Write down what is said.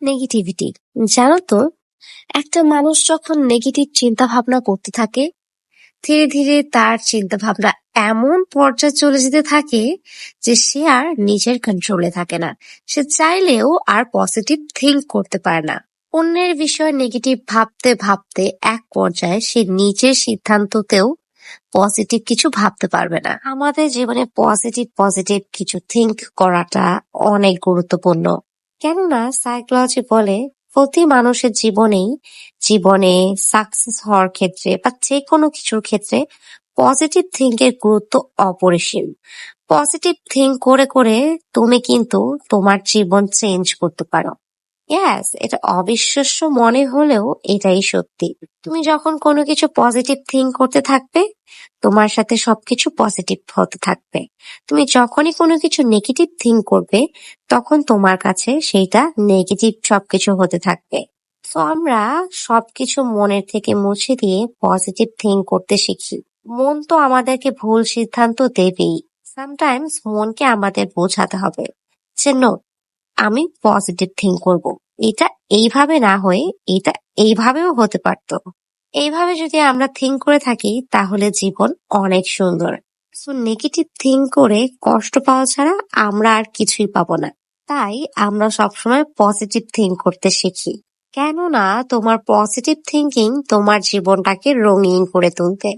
Negativity. জানো তো, একটা মানুষ যখন নেগেটিভ চিন্তা ভাবনা করতে থাকে, ধীরে ধীরে তার চিন্তা ভাবনা এমন পর্যায়ে চলে যেতে থাকে যে সে আর নিজের কন্ট্রোলে থাকে না। সে চাইলেও আর পজিটিভ থিঙ্ক করতে পারে না। অন্যের বিষয়ে নেগেটিভ ভাবতে ভাবতে এক পর্যায়ে সে নিজের সিদ্ধান্ততেও পজিটিভ কিছু ভাবতে পারবে না। আমাদের জীবনে পজিটিভ পজিটিভ কিছু থিঙ্ক করাটা অনেক গুরুত্বপূর্ণ। কেননা সাইকোলজি বলে প্রতি মানুষের জীবনে সাকসেস হওয়ার ক্ষেত্রে বা যে কোনো কিছুর ক্ষেত্রে পজিটিভ থিঙ্কের গুরুত্ব অপরিসীম। পজিটিভ থিঙ্ক করে করে তুমি কিন্তু তোমার জীবন চেঞ্জ করতে পারো। ইয়াস, এটা অবিশ্বাস্য মনে হলেও এটাই সত্যি। তুমি যখন কোনো কিছু পজিটিভ থিঙ্ক করতে থাকবে, তোমার সাথে সবকিছু পজিটিভ হতে থাকবে। তুমি যখনই কোনো কিছু নেগেটিভ থিঙ্ক করবে, তখন তোমার কাছে সেইটা নেগেটিভ সবকিছু হতে থাকবে। তো আমরা সবকিছু মনের থেকে মুছে দিয়ে পজিটিভ থিঙ্ক করতে শিখি। মন তো আমাদেরকে ভুল সিদ্ধান্ত দেবেই। সামটাইমস মনকে আমাদের বোঝাতে হবে যে নো, আমি পজিটিভ থিঙ্ক করব। এটা এইভাবে না হয়ে এটা এইভাবেও হতে পারতো। এইভাবে যদি আমরা থিঙ্ক করে থাকি তাহলে জীবন অনেক সুন্দর। সো নেগেটিভ থিঙ্ক করে কষ্ট পাওয়া ছাড়া আমরা আর কিছুই পাবো না। তাই আমরা সবসময় পজিটিভ থিঙ্ক করতে শিখি। কেননা তোমার পজিটিভ থিঙ্কিং তোমার জীবনটাকে রঙিন করে তুলবে।